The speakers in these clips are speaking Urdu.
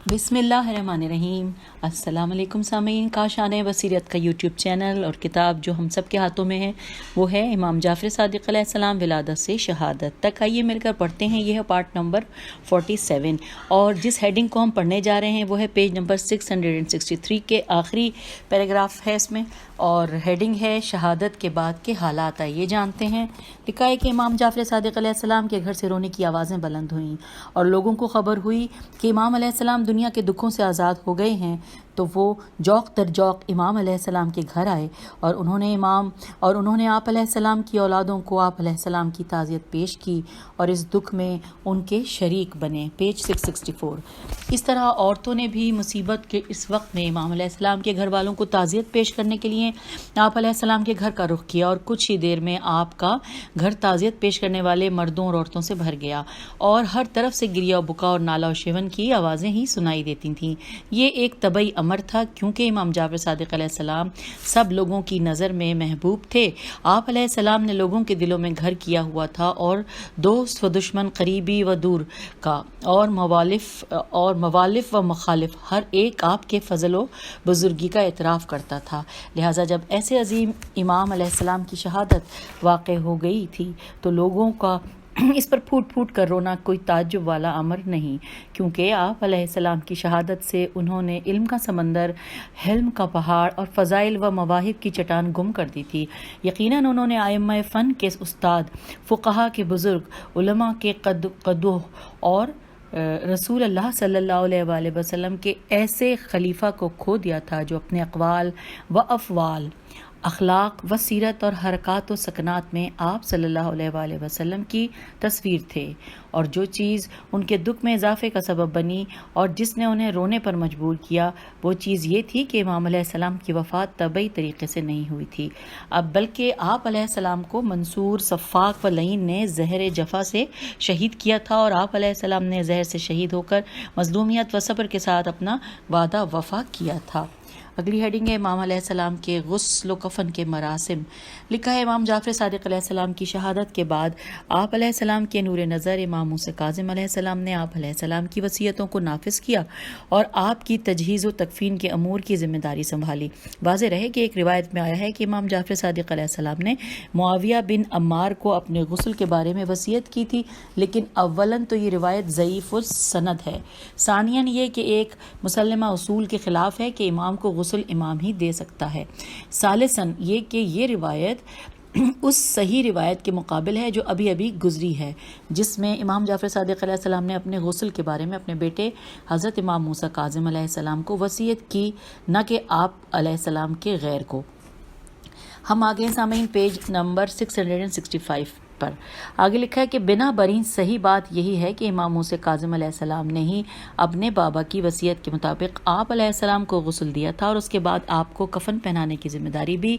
بسم اللہ الرحمن الرحیم۔ السلام علیکم سامعین، کاشان بصیرت کا یوٹیوب چینل اور کتاب جو ہم سب کے ہاتھوں میں ہے وہ ہے امام جعفر صادق علیہ السلام ولادت سے شہادت تک۔ آئیے مل کر پڑھتے ہیں۔ یہ ہے پارٹ نمبر 47 اور جس ہیڈنگ کو ہم پڑھنے جا رہے ہیں وہ ہے پیج نمبر 663 کے آخری پیراگراف ہے اس میں، اور ہیڈنگ ہے شہادت کے بعد کے حالات۔ آئیے جانتے ہیں۔ لکھا ہے کہ امام جعفر صادق علیہ السلام کے گھر سے رونے کی آوازیں بلند ہوئیں اور لوگوں کو خبر ہوئی کہ امام علیہ السلام دنیا کے دکھوں سے آزاد ہو گئے ہیں، تو وہ جوق در جوق امام علیہ السلام کے گھر آئے اور انہوں نے آپ علیہ السلام کی اولادوں کو آپ علیہ السلام کی تعزیت پیش کی اور اس دکھ میں ان کے شریک بنے۔ پیج 664۔ اس طرح عورتوں نے بھی مصیبت کے اس وقت میں امام علیہ السلام کے گھر والوں کو تعزیت پیش کرنے کے لیے آپ علیہ السلام کے گھر کا رخ کیا، اور کچھ ہی دیر میں آپ کا گھر تعزیت پیش کرنے والے مردوں اور عورتوں سے بھر گیا اور ہر طرف سے گریہ و بکا اور نالہ و شیون کی آوازیں ہی سنائی دیتی تھیں۔ یہ ایک طبعی امر تھا، کیونکہ امام جعفر صادق علیہ السلام سب لوگوں کی نظر میں محبوب تھے۔ آپ علیہ السلام نے لوگوں کے دلوں میں گھر کیا ہوا تھا، اور دوست و دشمن، قریبی و دور کا، اور موالف و مخالف، ہر ایک آپ کے فضل و بزرگی کا اعتراف کرتا تھا۔ لہٰذا جب ایسے عظیم امام علیہ السلام کی شہادت واقع ہو گئی تھی تو لوگوں کا اس پر پھوٹ پھوٹ کر رونا کوئی تعجب والا امر نہیں، کیونکہ آپ علیہ السلام کی شہادت سے انہوں نے علم کا سمندر، حلم کا پہاڑ اور فضائل و مواہب کی چٹان گم کر دی تھی۔ یقیناً انہوں نے ائمہ فن کے استاد، فقہا کے بزرگ، علماء کے قدوہ اور رسول اللہ صلی اللہ علیہ وآلہ وسلم کے ایسے خلیفہ کو کھو دیا تھا جو اپنے اقوال و افعال، اخلاق و سیرت اور حرکات و سکنات میں آپ صلی اللہ علیہ وآلہ وسلم کی تصویر تھے، اور جو چیز ان کے دکھ میں اضافے کا سبب بنی اور جس نے انہیں رونے پر مجبور کیا، وہ چیز یہ تھی کہ امام علیہ السلام کی وفات طبعی طریقے سے نہیں ہوئی تھی، بلکہ آپ علیہ السلام کو منصور، صفاق و لعین نے زہر جفا سے شہید کیا تھا، اور آپ علیہ السلام نے زہر سے شہید ہو کر مظلومیت و صبر کے ساتھ اپنا وعدہ وفا کیا تھا۔ اگلی ہیڈنگ ہے امام علیہ السلام کے غسل و کفن کے مراسم۔ لکھا ہے امام جعفر صادق علیہ السلام کی شہادت کے بعد آپ علیہ السلام کے نور نظر امام موسیٰ کاظم علیہ السلام نے آپ علیہ السلام کی وصیتوں کو نافذ کیا اور آپ کی تجہیز و تکفین کے امور کی ذمہ داری سنبھالی۔ واضح رہے کہ ایک روایت میں آیا ہے کہ امام جعفر صادق علیہ السلام نے معاویہ بن عمار کو اپنے غسل کے بارے میں وصیت کی تھی، لیکن اولاً تو یہ روایت ضعیف السند ہے، ثانیاً یہ کہ ایک مسلمہ اصول کے خلاف ہے کہ امام کو غسل امام ہی دے سکتا ہے، ثالثاً یہ کہ یہ روایت اس صحیح روایت کے مقابل ہے جو ابھی گزری ہے، جس میں امام جعفر صادق علیہ السلام نے اپنے غسل کے بارے میں اپنے بیٹے حضرت امام موسیٰ کاظم علیہ السلام کو وصیت کی، نہ کہ آپ علیہ السلام کے غیر کو۔ ہم آگے سامعین پیج نمبر 665 پر آگے لکھا ہے کہ بنا برین صحیح بات یہی ہے کہ امام موسیٰ کاظم علیہ السلام نے ہی اپنے بابا کی وصیت کے مطابق آپ علیہ السلام کو غسل دیا تھا، اور اس کے بعد آپ کو کفن پہنانے کی ذمہ داری بھی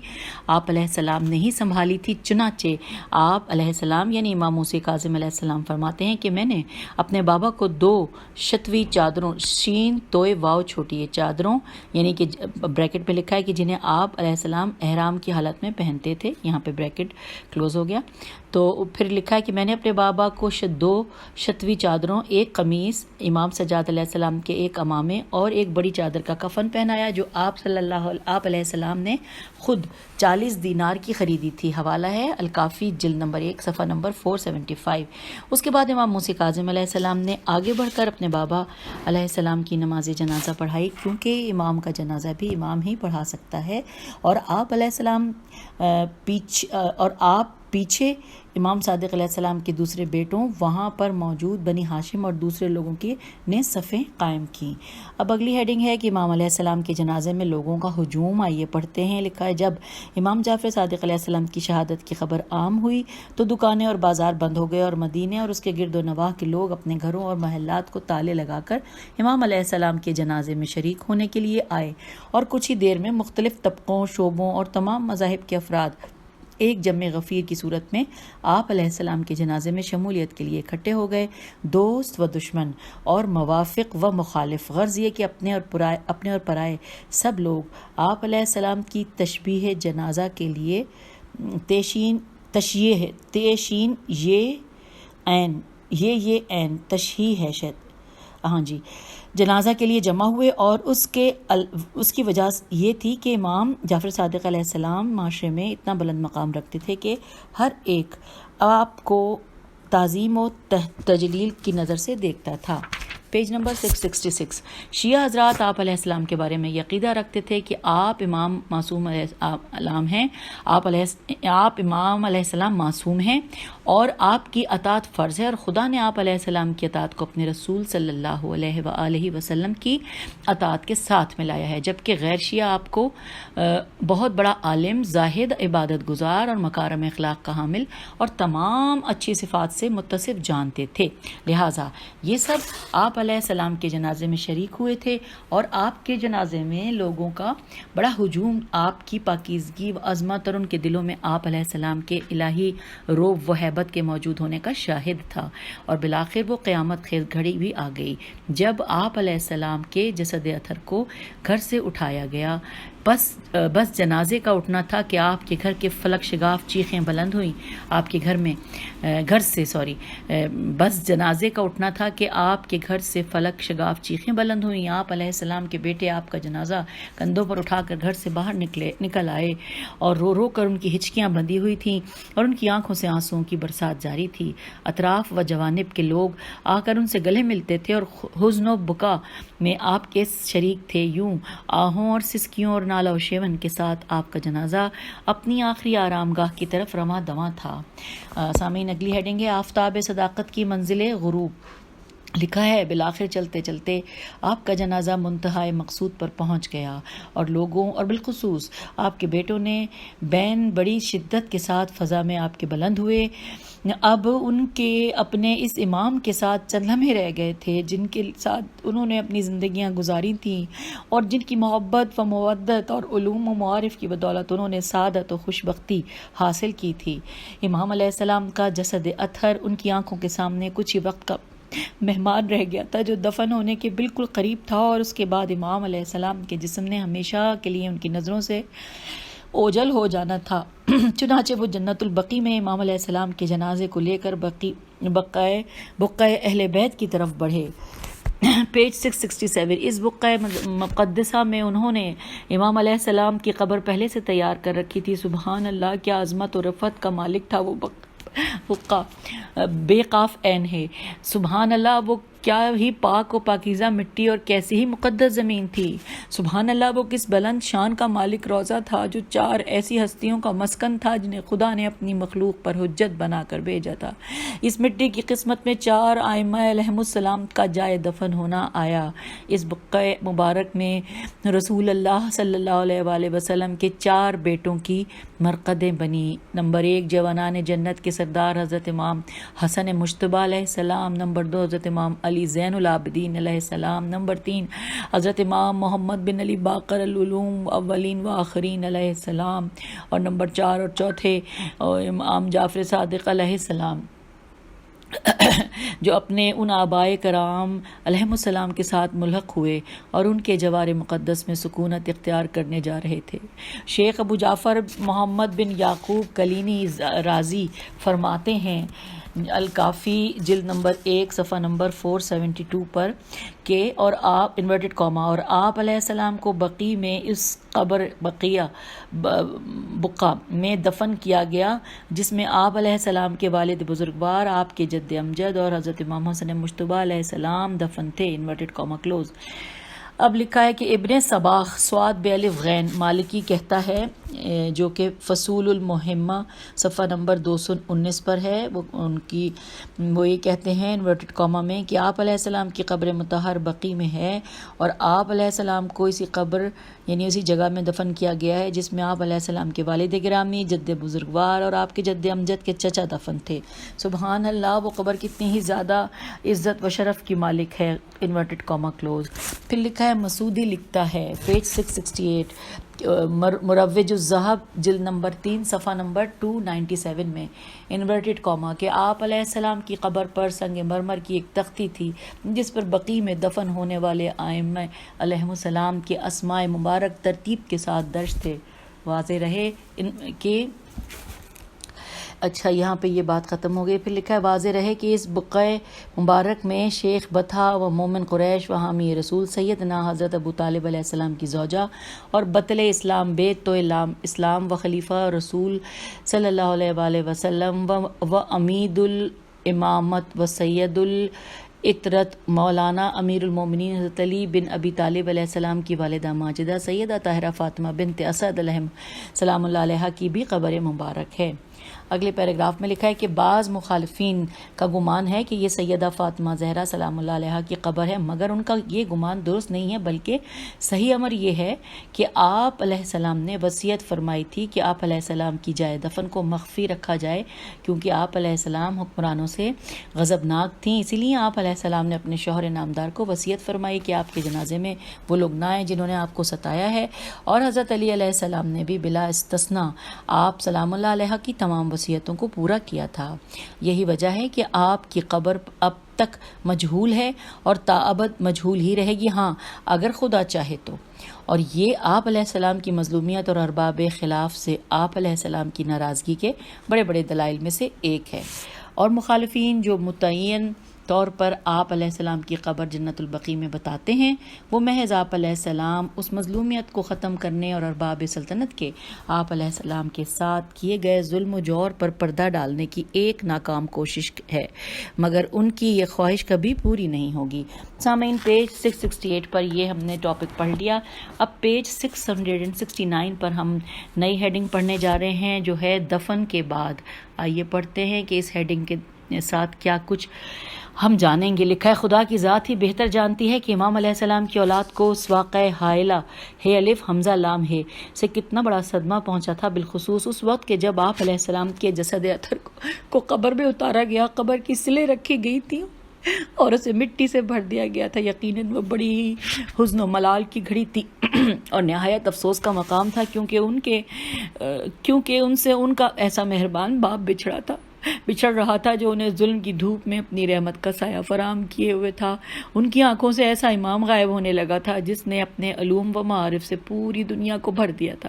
آپ علیہ السلام نے ہی سنبھالی تھی۔ چنانچہ آپ علیہ السلام یعنی امام موسیٰ کاظم علیہ السلام فرماتے ہیں کہ میں نے اپنے بابا کو 2 شتوی چادروں، شین توئے واو چھوٹی چادروں، یعنی کہ بریکٹ پہ لکھا ہے کہ جنہیں آپ علیہ السلام احرام کی حالت میں پہنتے تھے، یہاں پہ بریکٹ کلوز ہو گیا، تو پھر لکھا ہے کہ میں نے اپنے بابا کو 2 شتوی چادروں، ایک قمیص، امام سجاد علیہ السلام کے ایک عمامے اور ایک بڑی چادر کا کفن پہنایا جو آپ علیہ السلام نے خود 40 دینار کی خریدی تھی۔ حوالہ ہے الکافی جلد نمبر 1 صفحہ نمبر 475۔ اس کے بعد امام موسیٰ کاظم علیہ السلام نے آگے بڑھ کر اپنے بابا علیہ السلام کی نماز جنازہ پڑھائی، کیونکہ امام کا جنازہ بھی امام ہی پڑھا سکتا ہے، اور آپ علیہ السلام پیچھے امام صادق علیہ السلام کے دوسرے بیٹوں وہاں پر موجود بنی ہاشم اور دوسرے لوگوں کی نے صفیں قائم کیں۔ اب اگلی ہیڈنگ ہے کہ امام علیہ السلام کے جنازے میں لوگوں کا ہجوم۔ آئیے پڑھتے ہیں۔ لکھا ہے جب امام جعفر صادق علیہ السلام کی شہادت کی خبر عام ہوئی تو دکانیں اور بازار بند ہو گئے، اور مدینے اور اس کے گرد و نواح کے لوگ اپنے گھروں اور محلات کو تالے لگا کر امام علیہ السلام کے جنازے میں شریک ہونے کے لیے آئے، اور کچھ ہی دیر میں مختلف طبقوں، شعبوں اور تمام مذاہب کے افراد ایک جمع غفیر کی صورت میں آپ علیہ السلام کے جنازے میں شمولیت کے لیے اکٹھے ہو گئے۔ دوست و دشمن اور موافق و مخالف، غرض یہ کہ اپنے اور پرائے سب لوگ آپ علیہ السلام کی تشبیہ جنازہ کے لیے تشییع ہے شاید ہاں جی جنازہ کے لیے جمع ہوئے، اور اس کی وجہ یہ تھی کہ امام جعفر صادق علیہ السلام معاشرے میں اتنا بلند مقام رکھتے تھے کہ ہر ایک آپ کو تعظیم و تجلیل کی نظر سے دیکھتا تھا۔ پیج نمبر 666 شیعہ حضرات آپ علیہ السلام کے بارے میں یہ عقیدہ رکھتے تھے کہ آپ امام معصوم علیہ السلام ہیں، آپ امام علیہ السلام معصوم ہیں اور آپ کی اطاعت فرض ہے، اور خدا نے آپ علیہ السلام کی اطاعت کو اپنے رسول صلی اللہ علیہ وآلہ وسلم کی اطاعت کے ساتھ ملایا ہے، جبکہ غیر شیعہ آپ کو بہت بڑا عالم، زاہد، عبادت گزار اور مکارم اخلاق کا حامل اور تمام اچھی صفات سے متصف جانتے تھے۔ لہٰذا یہ سب آپ علیہ السلام کے جنازے میں شریک ہوئے تھے، اور آپ کے جنازے میں لوگوں کا بڑا ہجوم آپ کی پاکیزگی و عظمت اور ان کے دلوں میں آپ علیہ السلام کے الہی رعب و ہیبت کے موجود ہونے کا شاہد تھا، اور بالآخر وہ قیامت خیز گھڑی بھی آ گئی جب آپ علیہ السلام کے جسد اطہر کو گھر سے اٹھایا گیا۔ بس جنازے کا اٹھنا تھا کہ آپ کے گھر کے فلک شگاف چیخیں بلند ہوئیں، بس جنازے کا اٹھنا تھا کہ آپ کے گھر سے فلک شگاف چیخیں بلند ہوئیں، آپ علیہ السلام کے بیٹے آپ کا جنازہ کندھوں پر اٹھا کر گھر سے باہر نکل آئے، اور رو رو کر ان کی ہچکیاں بندھی ہوئی تھیں اور ان کی آنکھوں سے آنسوؤں کی برسات جاری تھی۔ اطراف و جوانب کے لوگ آ کر ان سے گلے ملتے تھے اور حزن و بکا میں آپ کے شریک تھے۔ یوں آہوں اور سسکیوں اور نالہ و شیون کے ساتھ آپ کا جنازہ اپنی آخری آرام گاہ کی طرف رواں دواں تھا۔ سامعین اگلی ہیڈنگ ہے آفتاب صداقت کی منزل غروب۔ لکھا ہے بالآخر چلتے چلتے آپ کا جنازہ منتہائے مقصود پر پہنچ گیا، اور لوگوں اور بالخصوص آپ کے بیٹوں نے بین بڑی شدت کے ساتھ فضا میں آپ کے بلند ہوئے۔ اب ان کے اپنے اس امام کے ساتھ چند لمحے رہ گئے تھے جن کے ساتھ انہوں نے اپنی زندگیاں گزاری تھیں، اور جن کی محبت و مودت اور علوم و معارف کی بدولت انہوں نے سعادت و خوشبختی حاصل کی تھی۔ امام علیہ السلام کا جسد اطہر ان کی آنکھوں کے سامنے کچھ ہی وقت کا مہمان رہ گیا تھا جو دفن ہونے کے بالکل قریب تھا، اور اس کے بعد امام علیہ السلام کے جسم نے ہمیشہ کے لیے ان کی نظروں سے اوجل ہو جانا تھا۔ چنانچہ وہ جنت البقیع میں امام علیہ السلام کے جنازے کو لے کر بقعہ اہل بیت کی طرف بڑھے۔ پیج 667 اس بقعہ مقدسہ میں انہوں نے امام علیہ السلام کی قبر پہلے سے تیار کر رکھی تھی۔ سبحان اللہ، کیا عظمت و رفعت کا مالک تھا وہ بقعہ، بے قاف عین ہے۔ سبحان اللہ، وہ کیا ہی پاک و پاکیزہ مٹی اور کیسی ہی مقدس زمین تھی۔ سبحان اللہ، وہ کس بلند شان کا مالک روضہ تھا جو 4 ایسی ہستیوں کا مسکن تھا جنہیں خدا نے اپنی مخلوق پر حجت بنا کر بھیجا تھا۔ اس مٹی کی قسمت میں 4 ائمہ علیہم السلام کا جائے دفن ہونا آیا۔ اس بقعہ مبارک میں رسول اللہ صلی اللہ علیہ وآلہ وسلم کے 4 بیٹوں کی مرقدیں بنی۔ نمبر 1 جوانان جنت کے سردار حضرت امام حسن مجتبیٰ علیہ السلام، نمبر 2 حضرت امام علی زین العابدین علیہ السلام، نمبر 3 حضرت امام محمد بن علی باقر العلوم اولین و آخرین علیہ السلام، اور نمبر 4 اور چوتھے امام جعفر صادق علیہ السلام جو اپنے ان آبائے کرام علیہم السلام کے ساتھ ملحق ہوئے اور ان کے جوار مقدس میں سکونت اختیار کرنے جا رہے تھے۔ شیخ ابو جعفر محمد بن یعقوب کلینی رازی فرماتے ہیں الکافی جلد نمبر 1 صفحہ نمبر 472 پر کہ اور آپ علیہ السلام کو بقیع میں اس قبر بقعہ میں دفن کیا گیا جس میں آپ علیہ السلام کے والد بزرگوار، آپ کے جد امجد اور حضرت امام حسن مجتبیٰ علیہ السلام دفن تھے۔ اب لکھا ہے کہ ابن صباغ سواد بے الف غین مالکی کہتا ہے، جو کہ فصول المہمہ صفحہ نمبر 219 پر ہے، وہ یہ کہتے ہیں انورٹڈ کاما میں کہ آپ علیہ السلام کی قبر مطہر بقیع میں ہے، اور آپ علیہ السلام کو اسی قبر یعنی اسی جگہ میں دفن کیا گیا ہے جس میں آپ علیہ السلام کے والد گرامی، جد بزرگوار اور آپ کے جد امجد کے چچا دفن تھے۔ سبحان اللہ، وہ قبر کتنی ہی زیادہ عزت و شرف کی مالک ہے۔ Inverted comma close. پھر لکھا ہے مسعودی لکھتا ہے پیج 668 مروج الذہب جلد نمبر 3 صفحہ نمبر 297 میں انورٹڈ کاما کہ آپ علیہ السلام کی قبر پر سنگ مرمر کی ایک تختی تھی جس پر بقیع میں دفن ہونے والے ائمہ علیہم السلام کے اسماء مبارک ترتیب کے ساتھ درج تھے۔ واضح رہے کہ اچھا یہاں پہ یہ بات ختم ہو گئی. پھر لکھا ہے واضح رہے کہ اس بقعہ مبارک میں شیخ بطحہ و مومن قریش و حامی رسول سیدنا حضرت ابو طالب علیہ السلام کی زوجہ اور بطل اسلام بیت تو اسلام و خلیفہ رسول صلی اللہ علیہ وآلہ وسلم و امید الامامت و سید اطرت مولانا امیر المومنین حضرت علی بن ابی طالب علیہ السلام کی والدہ ماجدہ سیدہ طاہرہ فاطمہ بنت اسد علیہم سلام اللہ علیہ کی بھی قبر مبارک ہے. اگلے پیراگراف میں لکھا ہے کہ بعض مخالفین کا گمان ہے کہ یہ سیدہ فاطمہ زہرا سلام اللہ علیہ کی قبر ہے، مگر ان کا یہ گمان درست نہیں ہے، بلکہ صحیح امر یہ ہے کہ آپ علیہ السلام نے وصیت فرمائی تھی کہ آپ علیہ السلام کی جائے دفن کو مخفی رکھا جائے، کیونکہ آپ علیہ السلام حکمرانوں سے غضبناک تھیں. اسی لیے آپ علیہ السلام نے اپنے شوہر نامدار کو وصیت فرمائی کہ آپ کے جنازے میں وہ لوگ نہ آئیں جنہوں نے آپ کو ستایا ہے، اور حضرت علی علیہ السلام نے بھی بلا استثناء آپ سلام اللہ علیہ کی تمام وصیتوں کو پورا کیا تھا. یہی وجہ ہے کہ آپ کی قبر اب تک مجہول ہے اور تاابد مجہول ہی رہے گی، ہاں اگر خدا چاہے تو. اور یہ آپ علیہ السلام کی مظلومیت اور ارباب خلاف سے آپ علیہ السلام کی ناراضگی کے بڑے بڑے دلائل میں سے ایک ہے. اور مخالفین جو متعین طور پر آپ علیہ السلام کی قبر جنت البقیع میں بتاتے ہیں، وہ محض آپ علیہ السلام اس مظلومیت کو ختم کرنے اور ارباب سلطنت کے آپ علیہ السلام کے ساتھ کیے گئے ظلم و جور پر پردہ ڈالنے کی ایک ناکام کوشش ہے، مگر ان کی یہ خواہش کبھی پوری نہیں ہوگی. سامعین پیج 668 پر یہ ہم نے ٹاپک پڑھ لیا. اب پیج 669 پر ہم نئی ہیڈنگ پڑھنے جا رہے ہیں جو ہے دفن کے بعد. آئیے پڑھتے ہیں کہ اس ہیڈنگ کے ساتھ کیا کچھ ہم جانیں گے. لکھا ہے خدا کی ذات ہی بہتر جانتی ہے کہ امام علیہ السلام کی اولاد کو اس واقعہ حائلہ ہے الف حمزہ لام ہے سے کتنا بڑا صدمہ پہنچا تھا، بالخصوص اس وقت کہ جب آپ علیہ السلام کے جسد اطہر کو قبر میں اتارا گیا، قبر کی سلیں رکھی گئی تھی اور اسے مٹی سے بھر دیا گیا تھا. یقیناً وہ بڑی ہی حزن و ملال کی گھڑی تھی اور نہایت افسوس کا مقام تھا، کیونکہ ان سے ان کا ایسا مہربان باپ بچھڑ رہا تھا جو انہیں ظلم کی دھوپ میں اپنی رحمت کا سایہ فراہم کیے ہوئے تھا. ان کی آنکھوں سے ایسا امام غائب ہونے لگا تھا جس نے اپنے علوم و معارف سے پوری دنیا کو بھر دیا تھا.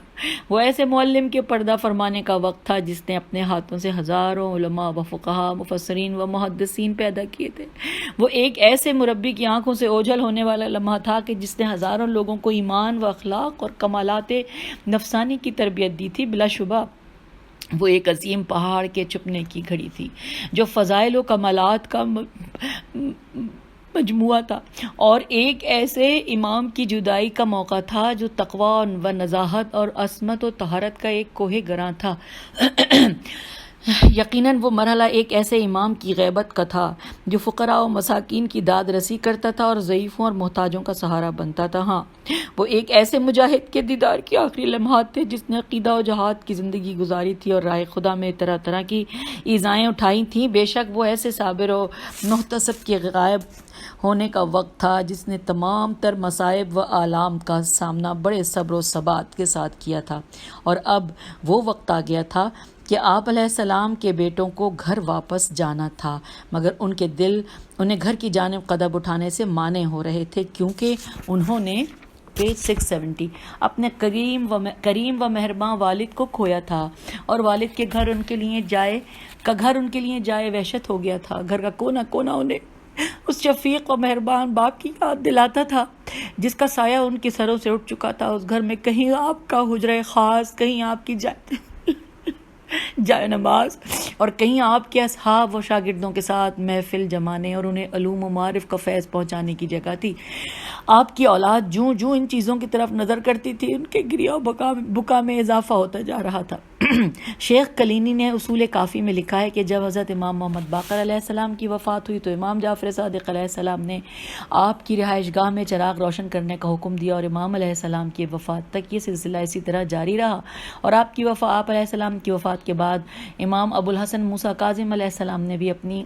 وہ ایسے معلم کے پردہ فرمانے کا وقت تھا جس نے اپنے ہاتھوں سے ہزاروں علماء و فقہا، مفسرین و محدثین پیدا کیے تھے. وہ ایک ایسے مربی کی آنکھوں سے اوجھل ہونے والا لمحہ تھا کہ جس نے ہزاروں لوگوں کو ایمان و اخلاق اور کمالات نفسانی کی تربیت دی تھی. بلا شبہ وہ ایک عظیم پہاڑ کے چھپنے کی گھڑی تھی جو فضائل و کمالات کا مجموعہ تھا، اور ایک ایسے امام کی جدائی کا موقع تھا جو تقوی و نزاہت اور عصمت و طہارت کا ایک کوہ گراں تھا. یقیناً وہ مرحلہ ایک ایسے امام کی غیبت کا تھا جو فقراء و مساکین کی داد رسی کرتا تھا اور ضعیفوں اور محتاجوں کا سہارا بنتا تھا. ہاں وہ ایک ایسے مجاہد کے دیدار کے آخری لمحات تھے جس نے عقیدہ و جہاد کی زندگی گزاری تھی اور راہ خدا میں طرح طرح کی ایذائیں اٹھائی تھیں. بے شک وہ ایسے صابر و محتسب کے غائب ہونے کا وقت تھا جس نے تمام تر مصائب و آلام کا سامنا بڑے صبر و ثبات کے ساتھ کیا تھا، اور اب وہ وقت آ گیا تھا کہ آپ علیہ السلام کے بیٹوں کو گھر واپس جانا تھا، مگر ان کے دل انہیں گھر کی جانب قدم اٹھانے سے مانع ہو رہے تھے، کیونکہ انہوں نے پیج 670 اپنے کریم و مہرباں والد کو کھویا تھا، اور والد کے گھر ان کے لیے جائے وحشت ہو گیا تھا. گھر کا کونا کونا انہیں اس شفیق و مہربان باپ کی یاد دلاتا تھا جس کا سایہ ان کے سروں سے اٹھ چکا تھا. اس گھر میں کہیں آپ کا حجرہ خاص، کہیں آپ کی جائے نماز، اور کہیں آپ کے اصحاب و شاگردوں کے ساتھ محفل جمانے اور انہیں علوم و معارف کا فیض پہنچانے کی جگہ تھی. آپ کی اولاد جو ان چیزوں کی طرف نظر کرتی تھی، ان کے گریہ و بکا میں اضافہ ہوتا جا رہا تھا. شیخ کلینی نے اصول کافی میں لکھا ہے کہ جب حضرت امام محمد باقر علیہ السلام کی وفات ہوئی تو امام جعفر صادق علیہ السلام نے آپ کی رہائش گاہ میں چراغ روشن کرنے کا حکم دیا، اور امام علیہ السلام کی وفات تک یہ سلسلہ اسی طرح جاری رہا. اور آپ علیہ السلام کی وفات کے بعد امام ابو الحسن موسیٰ کاظم علیہ السلام نے بھی اپنی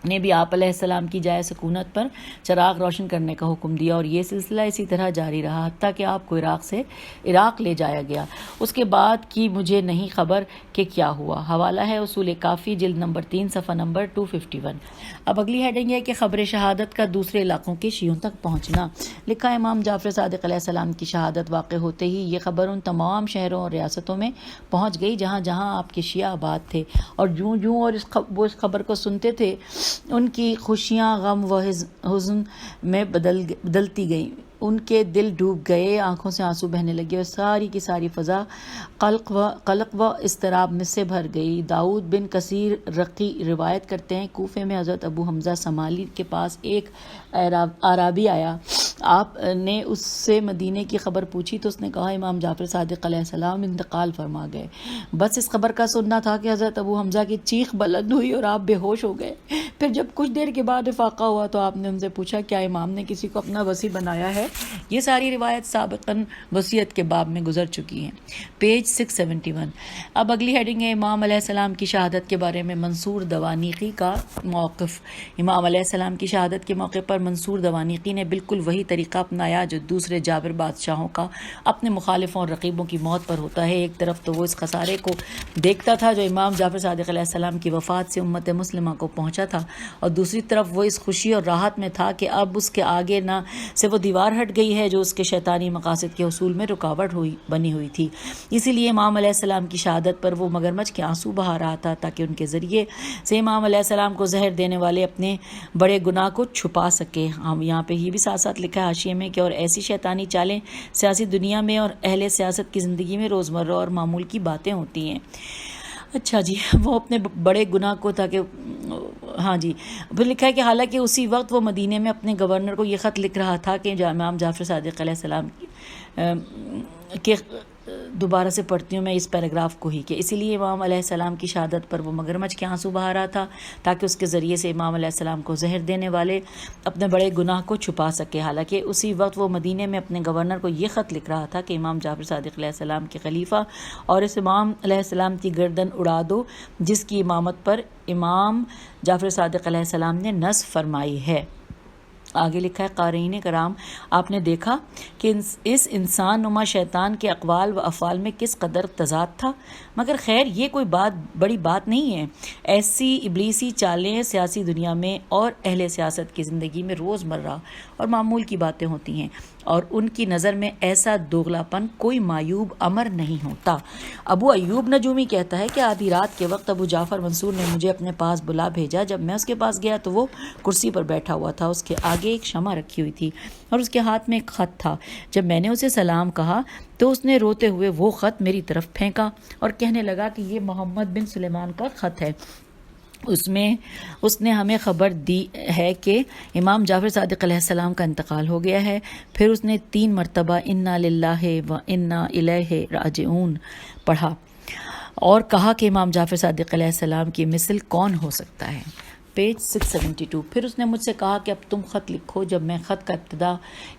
نے بھی آپ علیہ السلام کی جائے سکونت پر چراغ روشن کرنے کا حکم دیا، اور یہ سلسلہ اسی طرح جاری رہا حتیٰ کہ آپ کو عراق لے جایا گیا۔ اس کے بعد کی مجھے نہیں خبر کہ کیا ہوا۔ حوالہ ہے اصول کافی، جلد نمبر 3، صفحہ نمبر 251۔ اب اگلی ہیڈنگ ہے کہ خبر شہادت کا دوسرے علاقوں کے شیعوں تک پہنچنا۔ لکھا ہے امام جعفر صادق علیہ السلام کی شہادت واقع ہوتے ہی یہ خبر ان تمام شہروں اور ریاستوں میں پہنچ گئی جہاں جہاں آپ کے شیعہ آباد تھے، اور جوں اور وہ اس خبر کو سنتے تھے ان کی خوشیاں غم و حزن میں بدلتی گئیں، ان کے دل ڈوب گئے، آنکھوں سے آنسو بہنے لگے، اور ساری کی ساری فضا قلق و اضطراب میں سے بھر گئی۔ داؤد بن کثیر رقی روایت کرتے ہیں کوفے میں حضرت ابو حمزہ سمالی کے پاس ایک اعرابی آیا، آپ نے اس سے مدینے کی خبر پوچھی تو اس نے کہا امام جعفر صادق علیہ السلام انتقال فرما گئے۔ بس اس خبر کا سننا تھا کہ حضرت ابو حمزہ کی چیخ بلند ہوئی اور آپ بے ہوش ہو گئے۔ پھر جب کچھ دیر کے بعد افاقہ ہوا تو آپ نے ان سے پوچھا کیا امام نے کسی کو اپنا وصی بنایا ہے؟ یہ ساری روایت سابقاً وصیت کے باب میں گزر چکی ہیں، پیج 671۔ اب اگلی ہیڈنگ ہے امام علیہ السلام کی شہادت کے بارے میں منصور دوانیقی کا موقف۔ امام علیہ السلام کی شہادت کے موقع پر منصور دوانیقی نے بالکل وہی طریقہ اپنایا جو دوسرے جابر بادشاہوں کا اپنے مخالفوں اور رقیبوں کی موت پر ہوتا ہے۔ ایک طرف تو وہ اس خسارے کو دیکھتا تھا جو امام جعفر صادق علیہ السلام کی وفات سے امت مسلمہ کو پہنچا تھا، اور دوسری طرف وہ اس خوشی اور راحت میں تھا کہ اب اس کے آگے نہ سے وہ دیوار ہٹ گئی ہے جو اس کے شیطانی مقاصد کے حصول میں رکاوٹ بنی ہوئی تھی۔ اسی لیے امام علیہ السلام کی شہادت پر وہ مگرمچھ کے آنسو بہا رہا تھا تاکہ ان کے ذریعے سے امام علیہ السلام کو زہر دینے والے اپنے بڑے گناہ کو چھپا سکے۔ ہم یہاں پہ یہ بھی ساتھ ساتھ لکھا ہے حاشیے میں کہ اور ایسی شیطانی چالیں سیاسی دنیا میں اور اہل سیاست کی زندگی میں روزمرہ اور معمول کی باتیں ہوتی ہیں۔ اچھا جی، وہ اپنے بڑے گناہ کو تاکہ ہاں جی، پھر لکھا ہے کہ حالانکہ اسی وقت وہ مدینے میں اپنے گورنر کو یہ خط لکھ رہا تھا کہ امام جعفر صادق علیہ السلام کے دوبارہ سے پڑھتی ہوں میں اس پیراگراف کو ہی کہ اسی لیے امام علیہ السلام کی شہادت پر وہ مگرمچھ کے آنسو بہا رہا تھا تاکہ اس کے ذریعے سے امام علیہ السلام کو زہر دینے والے اپنے بڑے گناہ کو چھپا سکے۔ حالانکہ اسی وقت وہ مدینے میں اپنے گورنر کو یہ خط لکھ رہا تھا کہ امام جعفر صادق علیہ السلام کے خلیفہ اور اس امام علیہ السلام کی گردن اڑا دو جس کی امامت پر امام جعفر صادق علیہ السلام نے نص فرمائی ہے۔ آگے لکھا ہے قارئین کرام، آپ نے دیکھا کہ اس انسان نما شیطان کے اقوال و افعال میں کس قدر تضاد تھا، مگر خیر یہ کوئی بڑی بات نہیں ہے۔ ایسی ابلیسی چالیں سیاسی دنیا میں اور اہل سیاست کی زندگی میں روزمرہ اور معمول کی باتیں ہوتی ہیں، اور ان کی نظر میں ایسا دوغلاپن کوئی معیوب امر نہیں ہوتا۔ ابو ایوب نجومی کہتا ہے کہ آدھی رات کے وقت ابو جعفر منصور نے مجھے اپنے پاس بلا بھیجا۔ جب میں اس کے پاس گیا تو وہ کرسی پر بیٹھا ہوا تھا، اس کے آگے ایک شمع رکھی ہوئی تھی اور اس کے ہاتھ میں ایک خط تھا۔ جب میں نے اسے سلام کہا تو اس نے روتے ہوئے وہ خط میری طرف پھینکا اور کہنے لگا کہ یہ محمد بن سلیمان کا خط ہے، اس نے ہمیں خبر دی ہے کہ امام جعفر صادق علیہ السلام کا انتقال ہو گیا ہے۔ پھر اس نے 3 مرتبہ انا للہ و انا الیہ راجعون پڑھا اور کہا کہ امام جعفر صادق علیہ السلام کی مثل کون ہو سکتا ہے، پیج 672۔ پھر اس نے مجھ سے کہا کہ اب تم خط لکھو۔ جب میں خط کا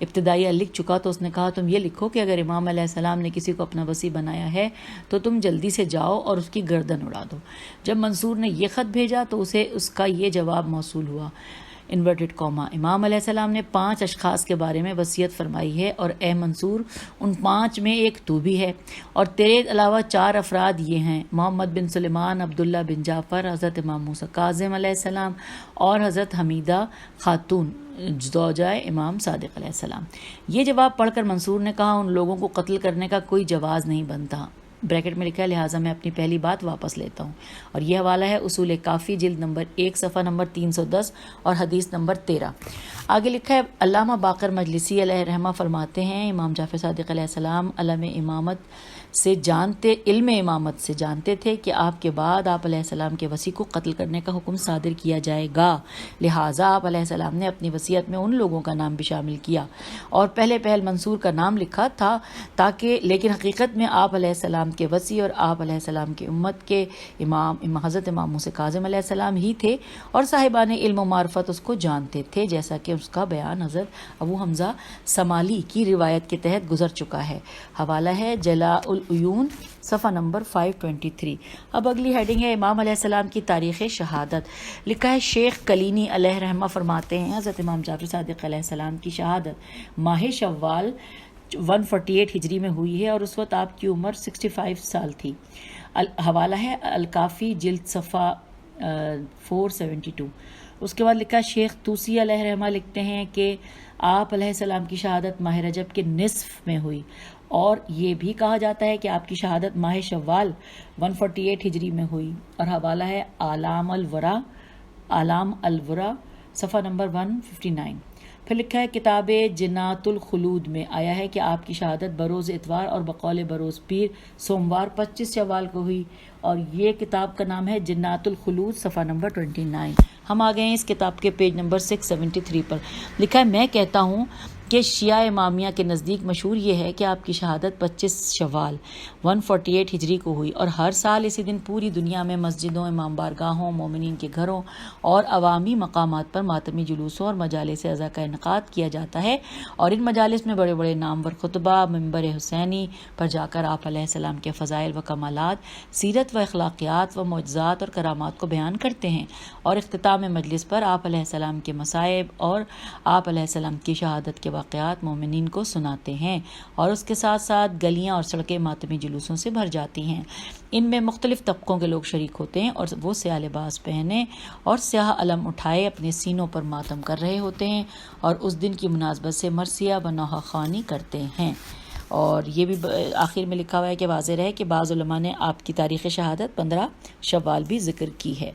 ابتدائیہ لکھ چکا تو اس نے کہا تم یہ لکھو کہ اگر امام علیہ السلام نے کسی کو اپنا وصی بنایا ہے تو تم جلدی سے جاؤ اور اس کی گردن اڑا دو۔ جب منصور نے یہ خط بھیجا تو اسے اس کا یہ جواب موصول ہوا انورٹڈ کاما، امام علیہ السلام نے 5 اشخاص کے بارے میں وصیت فرمائی ہے اور اے منصور ان 5 میں ایک تو بھی ہے، اور تیرے علاوہ 4 افراد یہ ہیں محمد بن سلیمان، عبداللہ بن جعفر، حضرت امام موسیٰ کاظم علیہ السلام اور حضرت حمیدہ خاتون زوجہ امام صادق علیہ السلام۔ یہ جواب پڑھ کر منصور نے کہا ان لوگوں کو قتل کرنے کا کوئی جواز نہیں بنتا، بریکٹ میں لکھا ہے لہٰذا میں اپنی پہلی بات واپس لیتا ہوں، اور یہ حوالہ ہے اصول کافی جلد نمبر 1 صفحہ نمبر 310 اور حدیث نمبر 13۔ آگے لکھا ہے علامہ باقر مجلسی علیہ رحمہ فرماتے ہیں امام جعفر صادق علیہ السلام علم امامت سے جانتے تھے کہ آپ کے بعد آپ علیہ السلام کے وصی کو قتل کرنے کا حکم صادر کیا جائے گا، لہٰذا آپ علیہ السلام نے اپنی وصیت میں ان لوگوں کا نام بھی شامل کیا اور پہل منصور کا نام لکھا تھا تاکہ لیکن حقیقت میں آپ علیہ السلام کے وسیع اور آپ علیہ السلام کی امت کے امام حضرت امام موسیٰ کاظم علیہ السلام ہی تھے، اور صاحبان علم و معرفت اس کو جانتے تھے، جیسا کہ اس کا بیان حضرت ابو حمزہ سمالی کی روایت کے تحت گزر چکا ہے۔ حوالہ ہے جلاء العیون، صفحہ نمبر 523۔ اب اگلی ہیڈنگ ہے امام علیہ السلام کی تاریخ شہادت۔ لکھا ہے شیخ کلینی علیہ رحمہ فرماتے ہیں حضرت امام جعفر صادق علیہ السلام کی شہادت ماہ شوال 148 ہجری میں ہوئی ہے، اور اس وقت آپ کی عمر 65 سال تھی۔ حوالہ ہے الکافی جلد صفحہ 472۔ اس کے بعد لکھا شیخ توسی علیہ رحمہ لکھتے ہیں کہ آپ علیہ السلام کی شہادت ماہ رجب کے نصف میں ہوئی، اور یہ بھی کہا جاتا ہے کہ آپ کی شہادت ماہ شوال 148 ہجری میں ہوئی۔ اور حوالہ ہے اعلام الورا صفحہ نمبر 159۔ پھر لکھا ہے کتاب جنات الخلود میں آیا ہے کہ آپ کی شہادت بروز اتوار اور بقول بروز پیر سوموار 25 شوال کو ہوئی، اور یہ کتاب کا نام ہے جنات الخلود صفحہ نمبر 29۔ ہم آ گئے ہیں اس کتاب کے پیج نمبر 673 پر۔ لکھا ہے میں کہتا ہوں کہ شیعہ امامیہ کے نزدیک مشہور یہ ہے کہ آپ کی شہادت 25 شوال 148 ہجری کو ہوئی، اور ہر سال اسی دن پوری دنیا میں مسجدوں، امام بارگاہوں، مومنین کے گھروں اور عوامی مقامات پر ماتمی جلوسوں اور مجالس عزا کا انعقاد کیا جاتا ہے، اور ان مجالس میں بڑے بڑے نامور خطبہ منبر حسینی پر جا کر آپ علیہ السلام کے فضائل و کمالات، سیرت و اخلاقیات و معجزات اور کرامات کو بیان کرتے ہیں، اور اختتام مجلس پر آپ علیہ السلام کے مصائب اور آپ علیہ السلام کی شہادت کے واقعات مومنین کو سناتے ہیں، اور اس کے ساتھ ساتھ گلیاں اور سڑکیں ماتمی جلوسوں سے بھر جاتی ہیں۔ ان میں مختلف طبقوں کے لوگ شریک ہوتے ہیں، اور وہ سیاہ لباس پہنے اور سیاہ علم اٹھائے اپنے سینوں پر ماتم کر رہے ہوتے ہیں، اور اس دن کی مناسبت سے مرثیہ و نوحہ خوانی کرتے ہیں۔ اور یہ بھی آخر میں لکھا ہوا ہے کہ واضح رہے کہ بعض علماء نے آپ کی تاریخ شہادت 15 شوال بھی ذکر کی ہے۔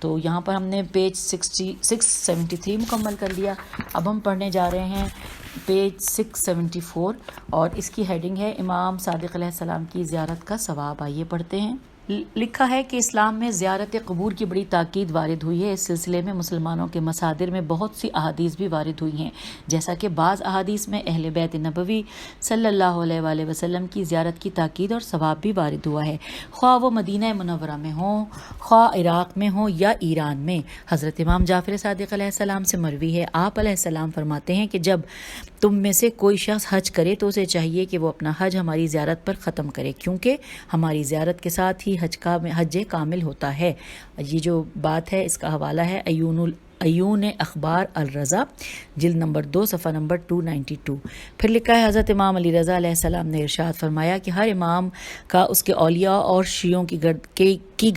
تو یہاں پر ہم نے پیج 673 مکمل کر لیا۔ اب ہم پڑھنے جا رہے ہیں پیج 674، اور اس کی ہیڈنگ ہے امام صادق علیہ السلام کی زیارت کا ثواب۔ آئیے پڑھتے ہیں۔ لکھا ہے کہ اسلام میں زیارت قبور کی بڑی تاکید وارد ہوئی ہے۔ اس سلسلے میں مسلمانوں کے مصادر میں بہت سی احادیث بھی وارد ہوئی ہیں، جیسا کہ بعض احادیث میں اہل بیت نبوی صلی اللہ علیہ وآلہ وسلم کی زیارت کی تاکید اور ثواب بھی وارد ہوا ہے، خواہ وہ مدینہ منورہ میں ہوں، خواہ عراق میں ہوں یا ایران میں۔ حضرت امام جعفر صادق علیہ السلام سے مروی ہے، آپ علیہ السلام فرماتے ہیں کہ جب تم میں سے کوئی شخص حج کرے تو اسے چاہیے کہ وہ اپنا حج ہماری زیارت پر ختم کرے، کیونکہ ہماری زیارت کے ساتھ ہی حج کامل ہوتا ہے۔ یہ جو بات ہے اس کا حوالہ ہے عیون اخبار الرضا جلد نمبر 2 صفحہ نمبر 292۔ پھر لکھا ہے حضرت امام علی رضا علیہ السلام نے ارشاد فرمایا کہ ہر امام کا اس کے اولیاء اور شیعوں کی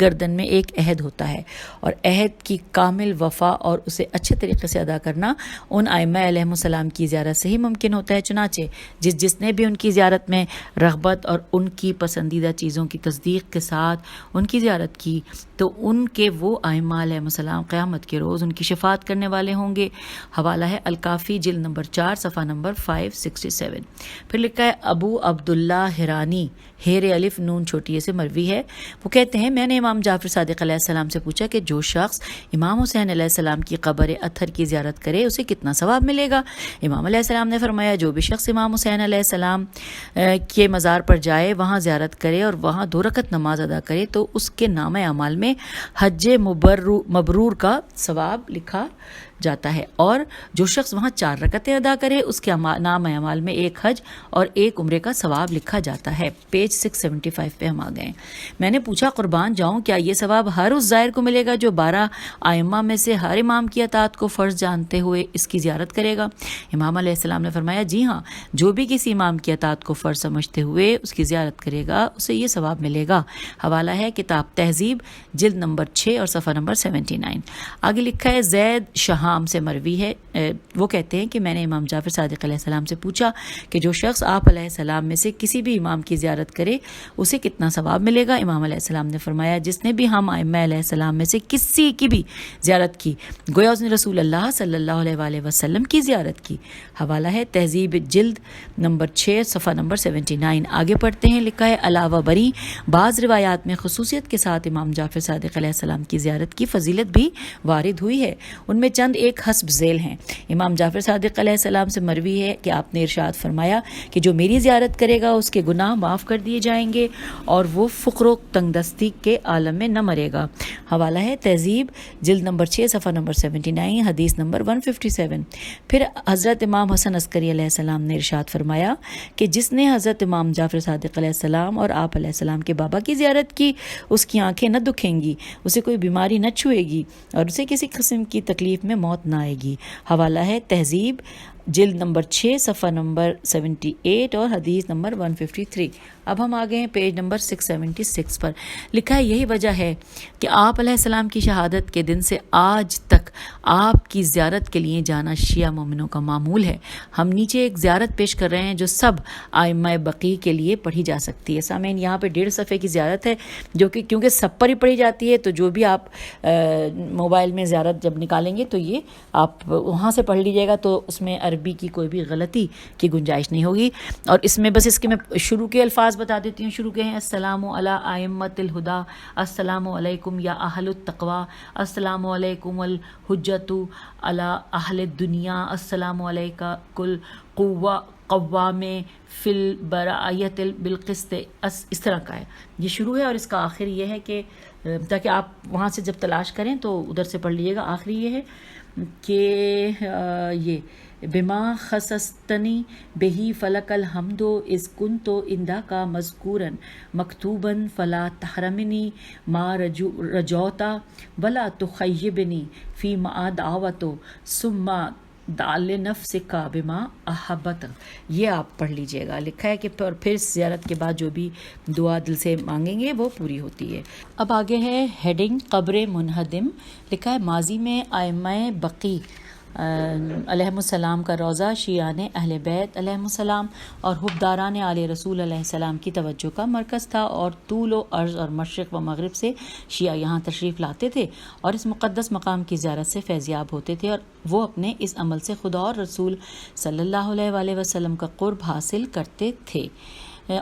گردن میں ایک عہد ہوتا ہے، اور عہد کی کامل وفا اور اسے اچھے طریقے سے ادا کرنا ان ائمہ علیہم السلام کی زیارت سے ہی ممکن ہوتا ہے۔ چنانچہ جس نے بھی ان کی زیارت میں رغبت اور ان کی پسندیدہ چیزوں کی تصدیق کے ساتھ ان کی زیارت کی، تو ان کے وہ ائمہ علیہم السلام قیامت کے روز ان کی شفاعت کرنے والے ہوں گے۔ حوالہ ہے الکافی جلد نمبر 4 صفحہ نمبر 567۔ پھر لکھا ہے ابو عبداللہ ہرانی ہیر الف نون چھوٹی سے مروی ہے، وہ کہتے ہیں میں نے امام جعفر صادق علیہ السلام سے پوچھا کہ جو شخص امام حسین علیہ السلام کی قبر اطہر کی زیارت کرے اسے کتنا ثواب ملے گا؟ امام علیہ السلام نے فرمایا جو بھی شخص امام حسین علیہ السلام کے مزار پر جائے، وہاں زیارت کرے اور وہاں 2 رکعت نماز ادا کرے تو اس کے نامہ اعمال میں حج مبرور کا ثواب لکھا جاتا ہے، اور جو شخص وہاں 4 رکعتیں ادا کرے اس کے نامہ اعمال میں 1 حج اور 1 عمرے کا ثواب لکھا جاتا ہے۔ پیج 675 پہ ہم آ گئے۔ میں نے پوچھا قربان جاؤں کیا یہ ثواب ہر اس زائر کو ملے گا جو 12 ائمہ میں سے ہر امام کی اطاعت کو فرض جانتے ہوئے اس کی زیارت کرے گا؟ امام علیہ السلام نے فرمایا جی ہاں، جو بھی کسی امام کی اطاعت کو فرض سمجھتے ہوئے اس کی زیارت کرے گا اسے یہ ثواب ملے گا۔ حوالہ ہے کتاب تہذیب جلد نمبر 6 اور صفحہ نمبر 79۔ آگے لکھا ہے زید شہام سے مروی ہے، وہ کہتے ہیں کہ میں نے امام جعفر صادق علیہ السلام سے پوچھا کہ جو شخص آپ علیہ السلام میں سے کسی بھی امام کی زیارت کرے اسے کتنا ثواب ملے گا؟ امام علیہ السلام نے فرمایا جس نے بھی ہم ائمہ علیہ السلام میں سے کسی کی بھی زیارت کی گویا اس نے رسول اللہ صلی اللہ علیہ وآلہ وسلم کی زیارت کی۔ حوالہ ہے تہذیب جلد نمبر 6 صفحہ نمبر 79۔ آگے پڑھتے ہیں۔ لکھا ہے علاوہ بری بعض روایات میں خصوصیت کے ساتھ امام جعفر صادق علیہ السلام کی زیارت کی فضیلت بھی وارد ہوئی ہے۔ ان میں چند ایک حسب ذیل ہیں۔ امام جعفر صادق علیہ السلام سے مروی ہے کہ آپ نے ارشاد فرمایا کہ جو میری زیارت کرے گا اس کے گناہ معاف کر دیے جائیں گے اور وہ فقر و تنگ دستی کے عالم میں نہ مرے گا۔ حوالہ ہے تہذیب جلد نمبر 6 صفحہ نمبر 79 حدیث نمبر 157۔ پھر حضرت امام حسن عسکری علیہ السلام نے ارشاد فرمایا کہ جس نے حضرت امام جعفر صادق علیہ السلام اور آپ علیہ السلام کے بابا کی زیارت کی اس کی آنکھیں نہ دکھیں گی، اسے کوئی بیماری نہ چھوئے گی اور اسے کسی قسم کی تکلیف میں موت نہ آئے گی۔ حوالہ ہے تہذیب جلد نمبر 6 صفحہ نمبر 78 اور حدیث نمبر 153۔ اب ہم آگے ہیں پیج نمبر 676 پر۔ لکھا ہے یہی وجہ ہے کہ آپ علیہ السلام کی شہادت کے دن سے آج تک آپ کی زیارت کے لیے جانا شیعہ مومنوں کا معمول ہے۔ ہم نیچے ایک زیارت پیش کر رہے ہیں جو سب ائمہ بقی کے لیے پڑھی جا سکتی ہے۔ سامعین یہاں پہ 1.5 صفحے کی زیارت ہے جو کہ کیونکہ سب پر ہی پڑھی جاتی ہے، تو جو بھی آپ موبائل میں زیارت جب نکالیں گے تو یہ آپ وہاں سے پڑھ لیجیے گا، تو اس میں عربی کی کوئی بھی غلطی کی گنجائش نہیں ہوگی۔ اور اس میں بس اس کے میں شروع کے الفاظ بتا دیتی ہوں۔ شروع کے ہیں السلام علی ائمۃ الہدی، السلام علیکم یا اہل التقوی، السلام علیکم الحجۃ علی اہل الدنیا، السلام علیکہ کل قوام فی البرائیۃ بالقسط۔ اس طرح کا ہے، یہ شروع ہے اور اس کا آخر یہ ہے کہ تاکہ آپ وہاں سے جب تلاش کریں تو ادھر سے پڑھ لیجیے گا۔ آخری یہ ہے کہ یہ بما خصصتنی بہی فلک الحمد اذ کنت عندک مذکورا مکتوبا فلا تحرمنی ما رجوت ولا تخیبنی فی ما دعوت ثم دال نفسک بما احبت۔ یہ آپ پڑھ لیجئے گا۔ لکھا ہے کہ پھر زیارت کے بعد جو بھی دعا دل سے مانگیں گے وہ پوری ہوتی ہے۔ اب آگے ہے ہیڈنگ قبر منہدم۔ لکھا ہے ماضی میں ائمہ بقی علیہ السلام کا روضہ شیعان اہل بیت علیہ السلام اور حبداران آل رسول علیہ السلام کی توجہ کا مرکز تھا، اور طول و عرض اور مشرق و مغرب سے شیعہ یہاں تشریف لاتے تھے اور اس مقدس مقام کی زیارت سے فیضیاب ہوتے تھے، اور وہ اپنے اس عمل سے خدا اور رسول صلی اللہ علیہ وآلہ وسلم کا قرب حاصل کرتے تھے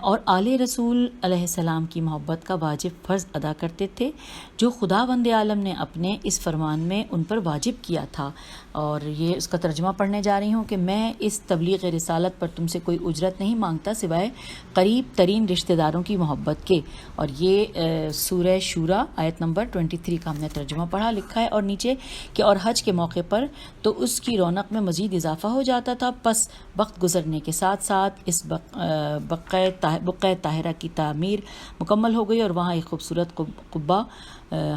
اور آل رسول علیہ السلام کی محبت کا واجب فرض ادا کرتے تھے جو خداوند عالم نے اپنے اس فرمان میں ان پر واجب کیا تھا۔ اور یہ اس کا ترجمہ پڑھنے جا رہی ہوں کہ میں اس تبلیغ رسالت پر تم سے کوئی اجرت نہیں مانگتا سوائے قریب ترین رشتہ داروں کی محبت کے۔ اور یہ سورہ شورا آیت نمبر 23 کا ہم نے ترجمہ پڑھا۔ لکھا ہے اور نیچے کہ اور حج کے موقع پر تو اس کی رونق میں مزید اضافہ ہو جاتا تھا، پس وقت گزرنے کے ساتھ ساتھ اس بقعہ طاہرہ کی تعمیر مکمل ہو گئی اور وہاں ایک خوبصورت قبہ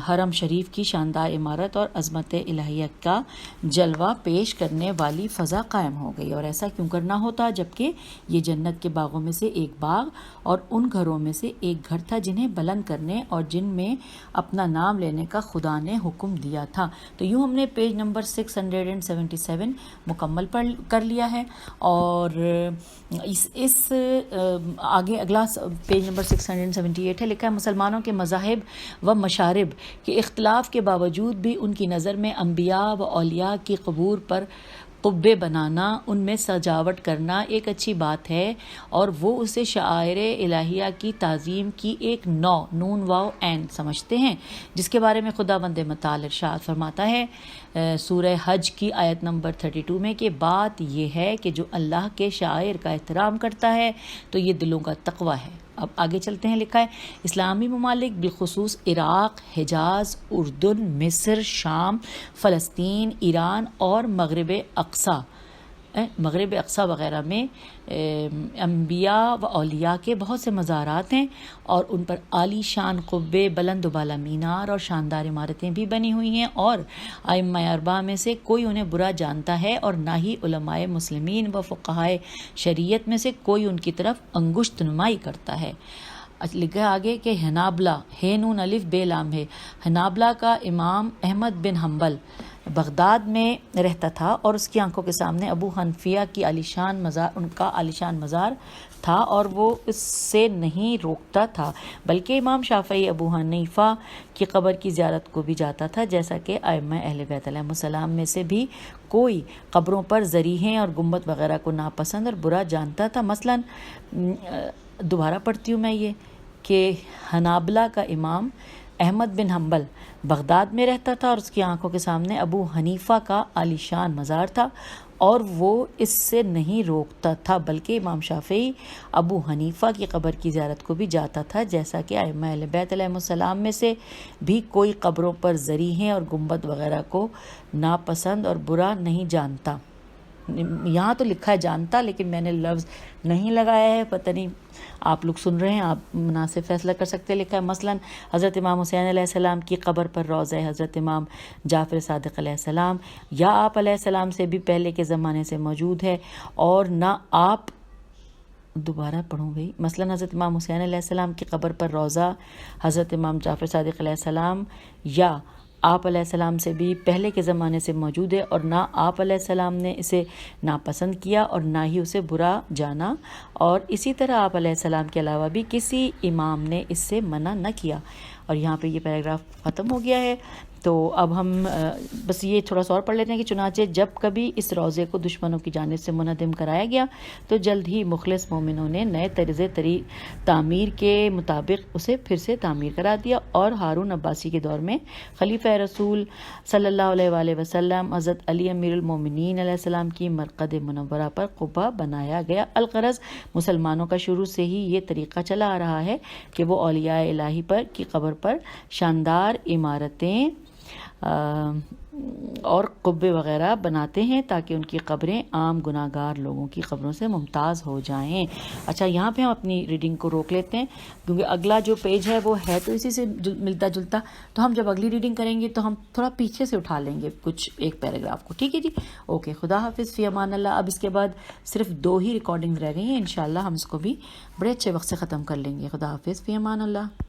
حرم شریف کی شاندار عمارت اور عظمت الہیہ کا جلوہ پیش کرنے والی فضا قائم ہو گئی۔ اور ایسا کیوں کرنا ہوتا جبکہ یہ جنت کے باغوں میں سے ایک باغ اور ان گھروں میں سے ایک گھر تھا جنہیں بلند کرنے اور جن میں اپنا نام لینے کا خدا نے حکم دیا تھا۔ تو یوں ہم نے پیج نمبر 677 مکمل کر لیا ہے، اور اس آگے اگلا پیج نمبر 678 ہے۔ لکھا ہے مسلمانوں کے مذاہب و مشارب کے اختلاف کے باوجود بھی ان کی نظر میں انبیاء و اولیاء کی قبور پر قبے بنانا، ان میں سجاوٹ کرنا ایک اچھی بات ہے، اور وہ اسے شعائر الہیہ کی تعظیم کی ایک نوع نون واو عین سمجھتے ہیں، جس کے بارے میں خداوند متعال ارشاد فرماتا ہے سورہ حج کی آیت نمبر 32 میں کہ بات یہ ہے کہ جو اللہ کے شاعر کا احترام کرتا ہے تو یہ دلوں کا تقوی ہے۔ اب آگے چلتے ہیں۔ لکھا ہے اسلامی ممالک بالخصوص عراق، حجاز، اردن، مصر، شام، فلسطین، ایران اور مغرب اقصی وغیرہ میں انبیاء و اولیاء کے بہت سے مزارات ہیں اور ان پر عالی شان قبے، بلند و بالا مینار اور شاندار عمارتیں بھی بنی ہوئی ہیں، اور ائمہ اربعہ میں سے کوئی انہیں برا جانتا ہے اور نہ ہی علماء مسلمین و فقہائے شریعت میں سے کوئی ان کی طرف انگشت نمائی کرتا ہے۔ لکھا آگے کہ حنابلہ ہے نون الف بے لام ہے۔ حنابلہ کا امام احمد بن حنبل بغداد میں رہتا تھا اور اس کی آنکھوں کے سامنے ابو حنفیہ کی ان کا عالیشان مزار تھا اور وہ اس سے نہیں روکتا تھا، بلکہ امام شافعی ابو حنیفہ کی قبر کی زیارت کو بھی جاتا تھا، جیسا کہ ائمہ اہل بیت علیہ السلام میں سے بھی کوئی قبروں پر ذریحیں اور گنبد وغیرہ کو ناپسند اور برا جانتا تھا۔ مثلا دوبارہ پڑھتی ہوں میں یہ کہ حنابلہ کا امام احمد بن حنبل بغداد میں رہتا تھا اور اس کی آنکھوں کے سامنے ابو حنیفہ کا عالیشان مزار تھا اور وہ اس سے نہیں روکتا تھا، بلکہ امام شافعی ابو حنیفہ کی قبر کی زیارت کو بھی جاتا تھا، جیسا کہ ائمہ اہل بیت علیہم السلام میں سے بھی کوئی قبروں پر ذریحیں اور گنبد وغیرہ کو ناپسند اور برا نہیں جانتا۔ یہاں تو لکھا ہے جانتا، لیکن میں نے لفظ نہیں لگایا ہے، پتہ نہیں آپ لوگ سن رہے ہیں، آپ مناسب فیصلہ کر سکتے ہیں۔ لکھا ہے مثلا حضرت امام حسین علیہ السلام کی قبر پر روضہ حضرت امام جعفر صادق علیہ السلام یا آپ علیہ السلام سے بھی پہلے کے زمانے سے موجود ہے، اور نہ آپ دوبارہ پڑھوں گئی، مثلا حضرت امام حسین علیہ السلام کی قبر پر روضہ حضرت امام جعفر صادق علیہ السلام یا آپ علیہ السلام سے بھی پہلے کے زمانے سے موجود ہے، اور نہ آپ علیہ السلام نے اسے ناپسند کیا اور نہ ہی اسے برا جانا، اور اسی طرح آپ علیہ السلام کے علاوہ بھی کسی امام نے اس سے منع نہ کیا۔ اور یہاں پہ یہ پیراگراف ختم ہو گیا ہے۔ تو اب ہم بس یہ تھوڑا سا اور پڑھ لیتے ہیں کہ چنانچہ جب کبھی اس روضے کو دشمنوں کی جانب سے منہدم کرایا گیا تو جلد ہی مخلص مومنوں نے نئے طرز تعمیر کے مطابق اسے پھر سے تعمیر کرا دیا، اور ہارون عباسی کے دور میں خلیفہ رسول صلی اللہ علیہ وآلہ وسلم حضرت علی امیر المومنین علیہ السلام کی مرقد منورہ پر قبہ بنایا گیا۔ الغرض مسلمانوں کا شروع سے ہی یہ طریقہ چلا آ رہا ہے کہ وہ اولیاء الہی پر کی قبر پر شاندار عمارتیں اور قبے وغیرہ بناتے ہیں تاکہ ان کی قبریں عام گناہ گار لوگوں کی قبروں سے ممتاز ہو جائیں۔ اچھا، یہاں پہ ہم اپنی ریڈنگ کو روک لیتے ہیں کیونکہ اگلا جو پیج ہے وہ ہے تو اسی سے ملتا جلتا، تو ہم جب اگلی ریڈنگ کریں گے تو ہم تھوڑا پیچھے سے اٹھا لیں گے کچھ ایک پیراگراف کو، ٹھیک ہے جی؟ اوکے، خدا حافظ، فی امان اللہ۔ اب اس کے بعد صرف 2 ہی ریکارڈنگز رہ گئی ہیں، انشاءاللہ ہم اس کو بھی بڑے اچھے وقت سے ختم کر لیں گے۔ خدا حافظ، فی امان اللہ۔